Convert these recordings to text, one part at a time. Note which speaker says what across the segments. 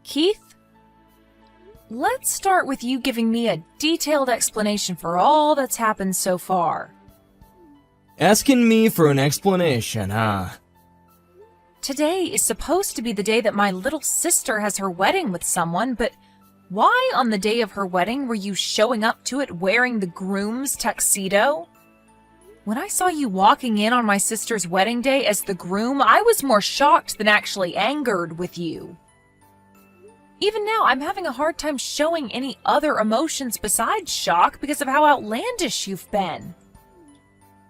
Speaker 1: Keith, let's start with you giving me a detailed explanation for all that's happened so far.
Speaker 2: Asking me for an explanation, huh?
Speaker 1: Today is supposed to be the day that my little sister has her wedding with someone, but why on the day of her wedding were you showing up to it wearing the groom's tuxedo? When I saw you walking in on my sister's wedding day as the groom, I was more shocked than actually angered with you. Even now, I'm having a hard time showing any other emotions besides shock because of how outlandish you've been.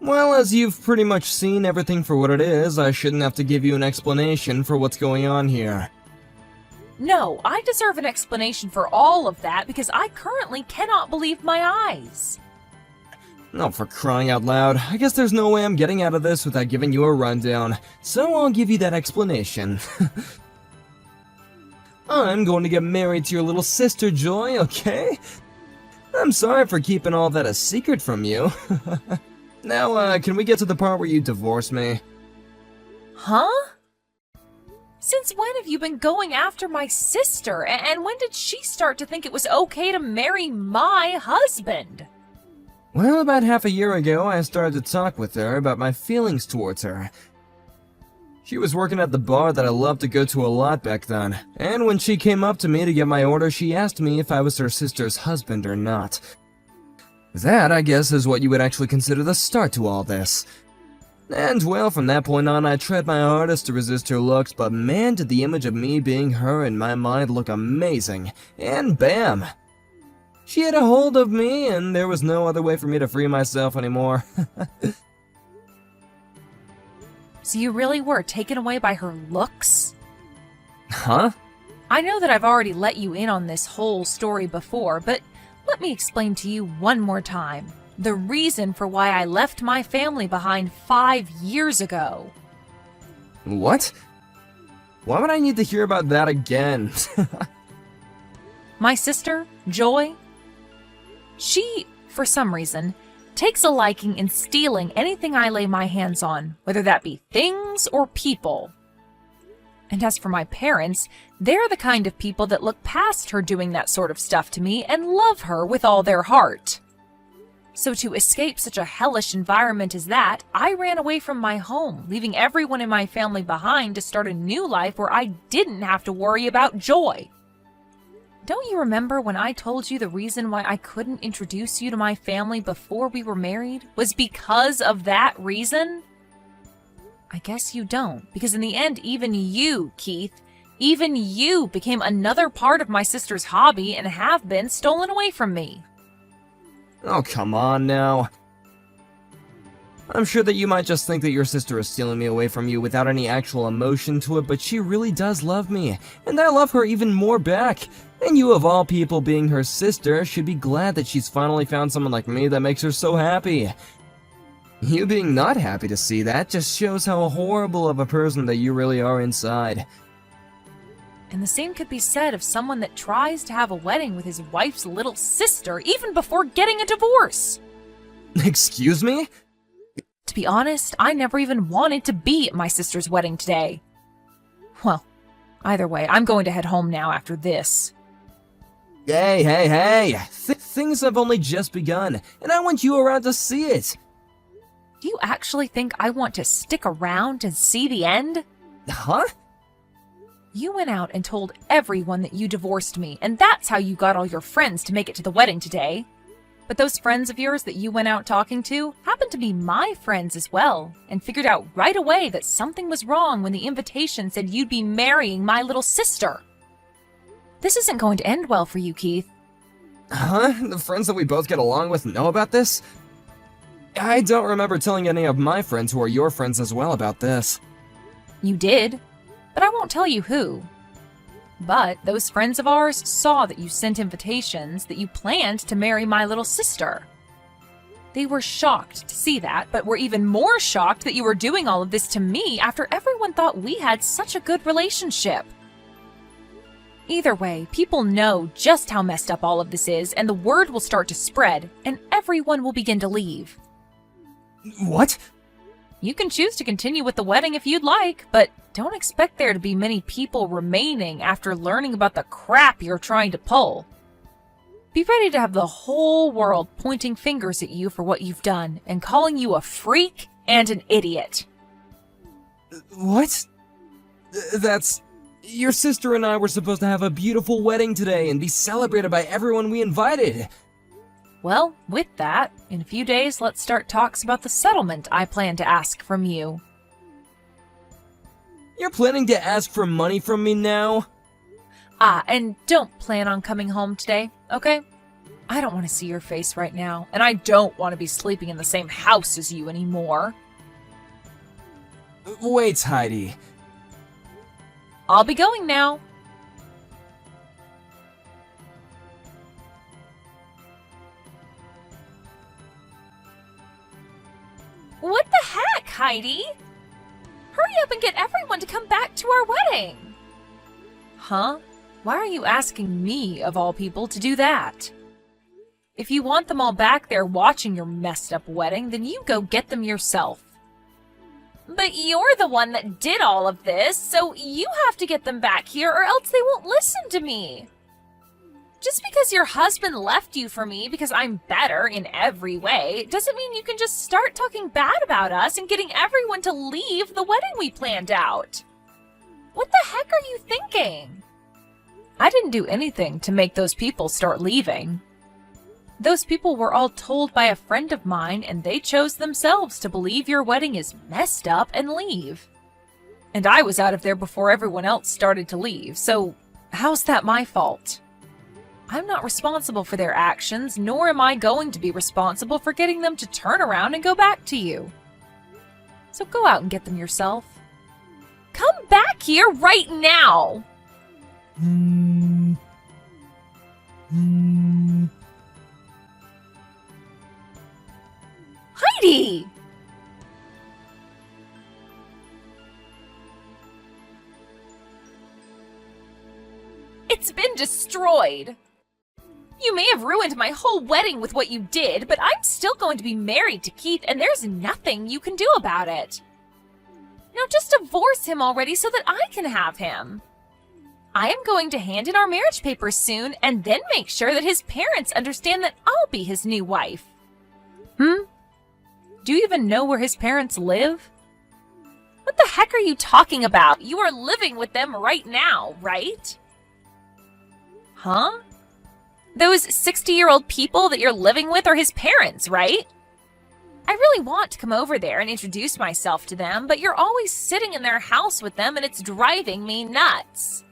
Speaker 2: Well, as you've pretty much seen everything for what it is, I shouldn't have to give you an explanation for what's going on here.
Speaker 1: No, I deserve an explanation for all of that because I currently cannot believe my eyes.
Speaker 2: Oh, for crying out loud, I guess there's no way I'm getting out of this without giving you a rundown, so I'll give you that explanation. I'm going to get married to your little sister, Joy, okay? I'm sorry for keeping all that a secret from you. Now, can we get to the part where you divorce me?
Speaker 1: Huh? Since when have you been going after my sister, and when did she start to think it was okay to marry my husband?
Speaker 2: Well, about half a year ago, I started to talk with her about my feelings towards her. She was working at the bar that I loved to go to a lot back then, and when she came up to me to get my order, she asked me if I was her sister's husband or not. That, I guess, is what you would actually consider the start to all this. And, well, from that point on, I tried my hardest to resist her looks, but man, did the image of me being her in my mind look amazing. And bam! She had a hold of me, and there was no other way for me to free myself anymore.
Speaker 1: So you really were taken away by her looks?
Speaker 2: Huh?
Speaker 1: I know that I've already let you in on this whole story before, but let me explain to you one more time the reason for why I left my family behind 5 years ago.
Speaker 2: What? Why would I need to hear about that again?
Speaker 1: My sister, Joy, she, for some reason, takes a liking in stealing anything I lay my hands on, whether that be things or people. And as for my parents, they're the kind of people that look past her doing that sort of stuff to me and love her with all their heart. So to escape such a hellish environment as that, I ran away from my home, leaving everyone in my family behind to start a new life where I didn't have to worry about Joy. Don't you remember when I told you the reason why I couldn't introduce you to my family before we were married was because of that reason? I guess you don't, because in the end, even you, Keith, even you became another part of my sister's hobby and have been stolen away from me.
Speaker 2: Oh, come on now. I'm sure that you might just think that your sister is stealing me away from you without any actual emotion to it, but she really does love me, and I love her even more back. And you, of all people, being her sister, should be glad that she's finally found someone like me that makes her so happy. You being not happy to see that just shows how horrible of a person that you really are inside.
Speaker 1: And the same could be said of someone that tries to have a wedding with his wife's little sister even before getting a divorce.
Speaker 2: Excuse me?
Speaker 1: To be honest, I never even wanted to be at my sister's wedding today. Well, either way, I'm going to head home now after this.
Speaker 2: Hey! Things have only just begun, and I want you around to see it.
Speaker 1: Do you actually think I want to stick around and see the end?
Speaker 2: Huh?
Speaker 1: You went out and told everyone that you divorced me, and that's how you got all your friends to make it to the wedding today. But those friends of yours that you went out talking to happened to be my friends as well, and figured out right away that something was wrong when the invitation said you'd be marrying my little sister. This isn't going to end well for you, Keith.
Speaker 2: Huh? The friends that we both get along with know about this? I don't remember telling any of my friends who are your friends as well about this.
Speaker 1: You did, but I won't tell you who. But those friends of ours saw that you sent invitations that you planned to marry my little sister. They were shocked to see that, but were even more shocked that you were doing all of this to me after everyone thought we had such a good relationship. Either way, people know just how messed up all of this is, and the word will start to spread, and everyone will begin to leave.
Speaker 2: What?
Speaker 1: You can choose to continue with the wedding if you'd like, but don't expect there to be many people remaining after learning about the crap you're trying to pull. Be ready to have the whole world pointing fingers at you for what you've done and calling you a freak and an idiot.
Speaker 2: What? That's... Your sister and I were supposed to have a beautiful wedding today and be celebrated by everyone we invited.
Speaker 1: Well, with that, in a few days, let's start talks about the settlement I plan to ask from you.
Speaker 2: You're planning to ask for money from me now?
Speaker 1: And don't plan on coming home today, okay? I don't want to see your face right now, and I don't want to be sleeping in the same house as you anymore.
Speaker 2: Wait, Heidi.
Speaker 1: I'll be going now. What the heck, Heidi? Hurry up and get everyone to come back to our wedding. Huh? Why are you asking me, of all people, to do that? If you want them all back there watching your messed up wedding, then you go get them yourself. But you're the one that did all of this, so you have to get them back here or else they won't listen to me. Just because your husband left you for me because I'm better in every way doesn't mean you can just start talking bad about us and getting everyone to leave the wedding we planned out. What the heck are you thinking? I didn't do anything to make those people start leaving. Those people were all told by a friend of mine, and they chose themselves to believe your wedding is messed up and leave. And I was out of there before everyone else started to leave, so how's that my fault? I'm not responsible for their actions, nor am I going to be responsible for getting them to turn around and go back to you. So go out and get them yourself. Come back here right now! Heidi! It's been destroyed. You may have ruined my whole wedding with what you did, but I'm still going to be married to Keith, and there's nothing you can do about it. Now just divorce him already so that I can have him. I am going to hand in our marriage papers soon, and then make sure that his parents understand that I'll be his new wife. Do you even know where his parents live? What the heck are you talking about? You are living with them right now, right? Huh? Those 60-year-old people that you're living with are his parents, right? I really want to come over there and introduce myself to them, but you're always sitting in their house with them and it's driving me nuts.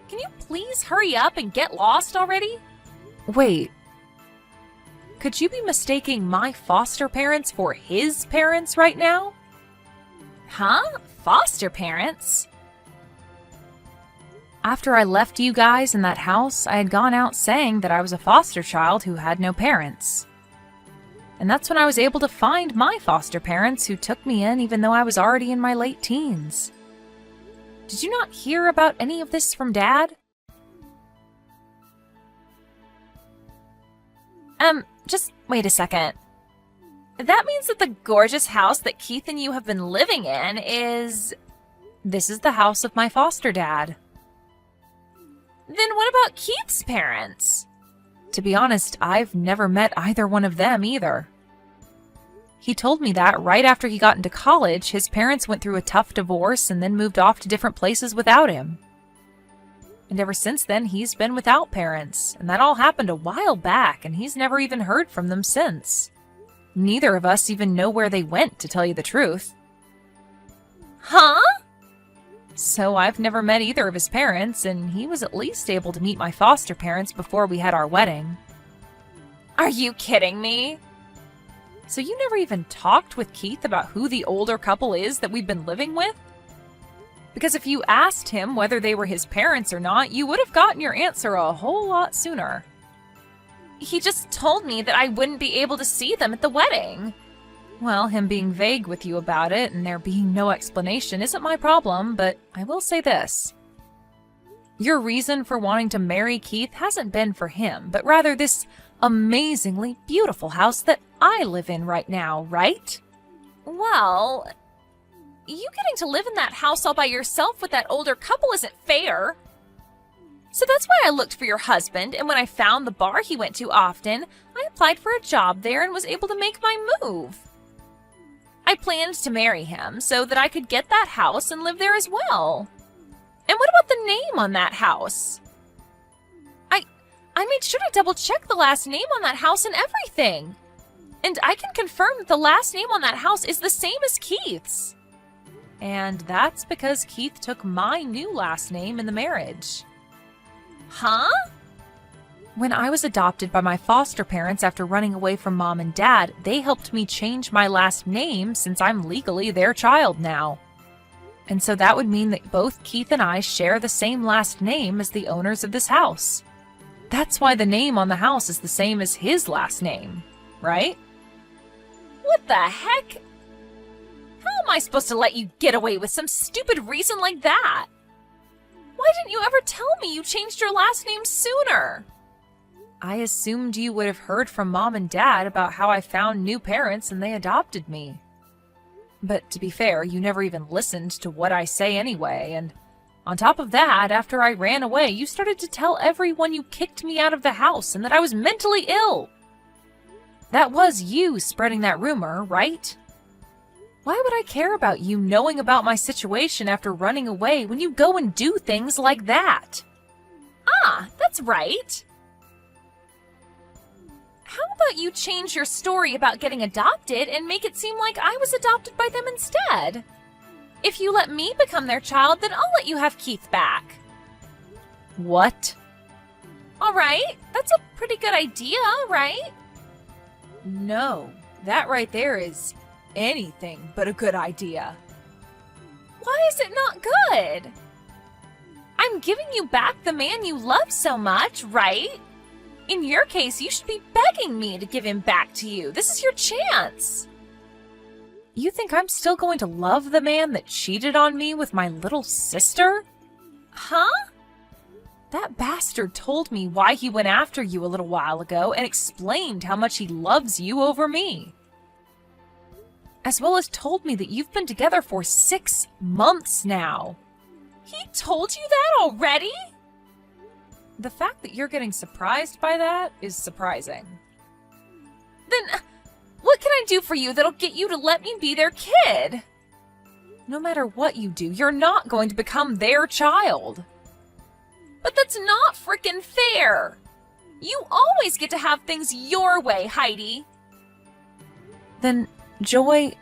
Speaker 1: Can you please hurry up and get lost already? Wait. Could you be mistaking my foster parents for his parents right now? Huh? Foster parents? After I left you guys in that house, I had gone out saying that I was a foster child who had no parents. And that's when I was able to find my foster parents who took me in even though I was already in my late teens. Did you not hear about any of this from Dad? Just wait a second. That means that the gorgeous house that Keith and you have been living in is... This is the house of my foster dad. Then what about Keith's parents? To be honest, I've never met either one of them either. He told me that right after he got into college, his parents went through a tough divorce and then moved off to different places without him. And ever since then, he's been without parents, and that all happened a while back, and he's never even heard from them since. Neither of us even know where they went, to tell you the truth. Huh? So I've never met either of his parents, and he was at least able to meet my foster parents before we had our wedding. Are you kidding me? So you never even talked with Keith about who the older couple is that we've been living with? Because if you asked him whether they were his parents or not, you would have gotten your answer a whole lot sooner. He just told me that I wouldn't be able to see them at the wedding. Well, him being vague with you about it and there being no explanation isn't my problem, but I will say this. Your reason for wanting to marry Keith hasn't been for him, but rather this amazingly beautiful house that I live in right now, right? Well, you getting to live in that house all by yourself with that older couple isn't fair. So that's why I looked for your husband, and when I found the bar he went to often, I applied for a job there and was able to make my move. I planned to marry him so that I could get that house and live there as well. And what about the name on that house? I made sure to double check the last name on that house and everything. And I can confirm that the last name on that house is the same as Keith's. And that's because Keith took my new last name in the marriage. Huh? When I was adopted by my foster parents after running away from Mom and Dad, they helped me change my last name since I'm legally their child now. And so that would mean that both Keith and I share the same last name as the owners of this house. That's why the name on the house is the same as his last name, right? What the heck? How am I supposed to let you get away with some stupid reason like that? Why didn't you ever tell me you changed your last name sooner? I assumed you would have heard from Mom and Dad about how I found new parents and they adopted me. But to be fair, you never even listened to what I say anyway, and on top of that, after I ran away, you started to tell everyone you kicked me out of the house and that I was mentally ill. That was you spreading that rumor, right? Why would I care about you knowing about my situation after running away when you go and do things like that? Ah, that's right. How about you change your story about getting adopted and make it seem like I was adopted by them instead? If you let me become their child, then I'll let you have Keith back. What? All right, that's a pretty good idea, right? No, that right there is anything but a good idea. Why is it not good? I'm giving you back the man you love so much, right? In your case, you should be begging me to give him back to you. This is your chance. You think I'm still going to love the man that cheated on me with my little sister? Huh? That bastard told me why he went after you a little while ago and explained how much he loves you over me. As well as told me that you've been together for 6 months now. He told you that already? The fact that you're getting surprised by that is surprising. Then what can I do for you that'll get you to let me be their kid? No matter what you do, you're not going to become their child. But that's not frickin' fair. You always get to have things your way, Heidi. Then, Joy,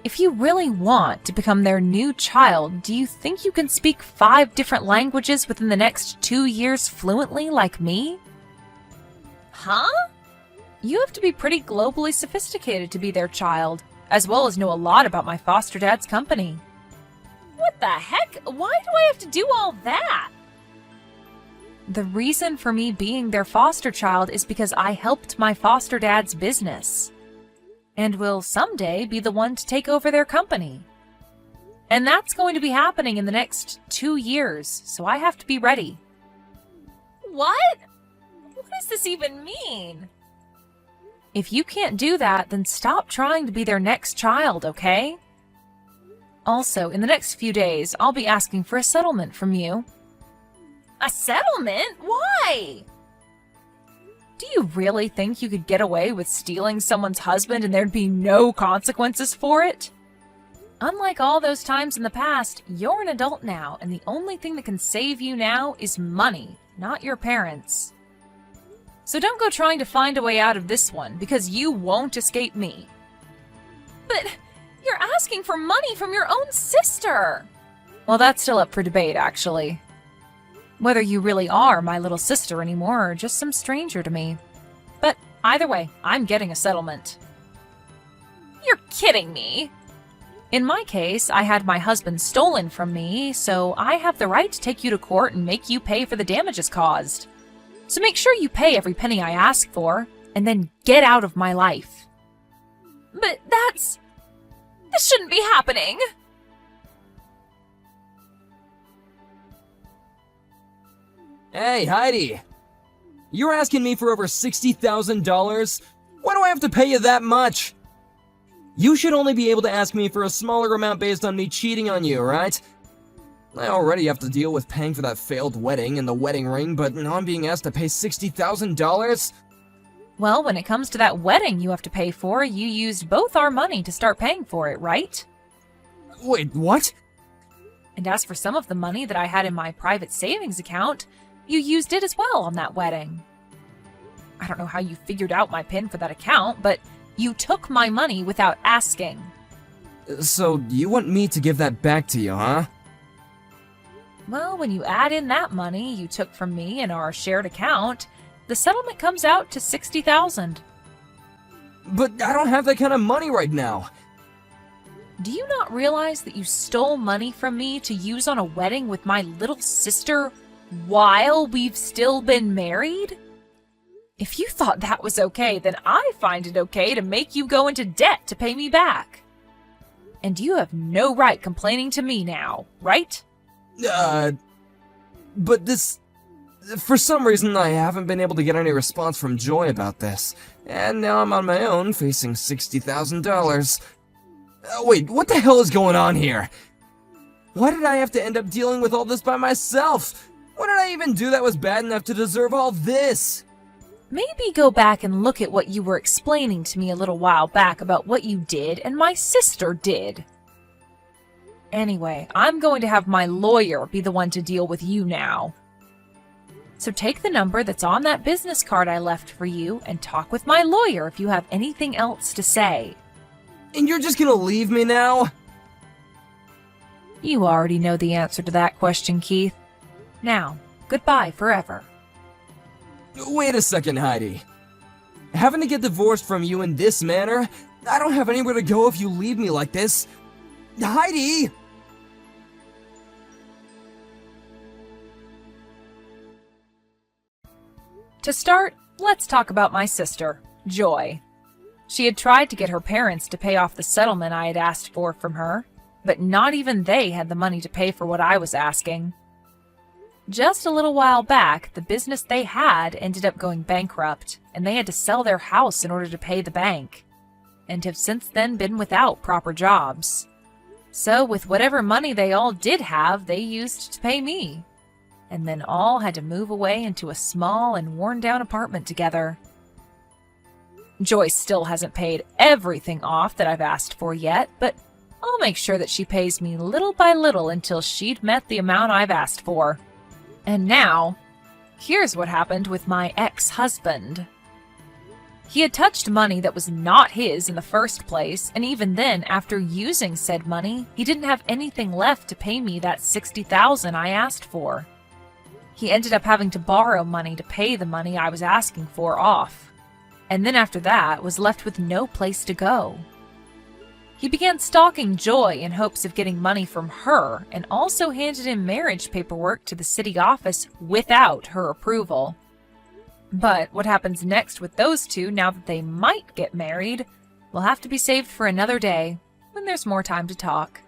Speaker 1: if you really want to become their new child, do you think you can speak 5 different languages within the next 2 years fluently like me? Huh? You have to be pretty globally sophisticated to be their child, as well as know a lot about my foster dad's company. What the heck? Why do I have to do all that? The reason for me being their foster child is because I helped my foster dad's business, and will someday be the one to take over their company. And that's going to be happening in the next 2 years, so I have to be ready. What? What does this even mean? If you can't do that, then stop trying to be their next child, okay? Also, in the next few days, I'll be asking for a settlement from you. A settlement? Why? Do you really think you could get away with stealing someone's husband and there'd be no consequences for it? Unlike all those times in the past, you're an adult now, and the only thing that can save you now is money, not your parents. So don't go trying to find a way out of this one, because you won't escape me. But you're asking for money from your own sister! Well, that's still up for debate, actually. Whether you really are my little sister anymore or just some stranger to me. But either way, I'm getting a settlement. You're kidding me! In my case, I had my husband stolen from me, so I have the right to take you to court and make you pay for the damages caused. So make sure you pay every penny I ask for, and then get out of my life. But this shouldn't be happening!
Speaker 2: Hey, Heidi! You're asking me for over $60,000? Why do I have to pay you that much? You should only be able to ask me for a smaller amount based on me cheating on you, right? I already have to deal with paying for that failed wedding and the wedding ring, but now I'm being asked to pay $60,000?
Speaker 1: Well, when it comes to that wedding you have to pay for, you used both our money to start paying for it, right?
Speaker 2: Wait, what?
Speaker 1: And as for some of the money that I had in my private savings account, you used it as well on that wedding. I don't know how you figured out my PIN for that account, but you took my money without asking.
Speaker 2: So, you want me to give that back to you, huh?
Speaker 1: Well, when you add in that money you took from me in our shared account, the settlement comes out to $60,000.
Speaker 2: But I don't have that kind of money right now.
Speaker 1: Do you not realize that you stole money from me to use on a wedding with my little sister while we've still been married? If you thought that was okay, then I find it okay to make you go into debt to pay me back. And you have no right complaining to me now, right?
Speaker 2: But this... For some reason, I haven't been able to get any response from Joy about this. And now I'm on my own, facing $60,000. Wait, what the hell is going on here? Why did I have to end up dealing with all this by myself? What did I even do that was bad enough to deserve all this?
Speaker 1: Maybe go back and look at what you were explaining to me a little while back about what you did and my sister did. Anyway, I'm going to have my lawyer be the one to deal with you now. So take the number that's on that business card I left for you and talk with my lawyer if you have anything else to say.
Speaker 2: And you're just gonna leave me now?
Speaker 1: You already know the answer to that question, Keith. Now, goodbye forever.
Speaker 2: Wait a second, Heidi. Having to get divorced from you in this manner? I don't have anywhere to go if you leave me like this. Heidi!
Speaker 1: To start, let's talk about my sister, Joy. She had tried to get her parents to pay off the settlement I had asked for from her, but not even they had the money to pay for what I was asking. Just a little while back, the business they had ended up going bankrupt, and they had to sell their house in order to pay the bank, and have since then been without proper jobs. So with whatever money they all did have, they used to pay me, and then all had to move away into a small and worn-down apartment together. Joyce still hasn't paid everything off that I've asked for yet, but I'll make sure that she pays me little by little until she'd met the amount I've asked for. And now, here's what happened with my ex-husband. He had touched money that was not his in the first place, and even then, after using said money, he didn't have anything left to pay me that $60,000 I asked for. He ended up having to borrow money to pay the money I was asking for off, and then after that was left with no place to go. He began stalking Joy in hopes of getting money from her, and also handed in marriage paperwork to the city office without her approval. But what happens next with those two now that they might get married will have to be saved for another day, when there's more time to talk.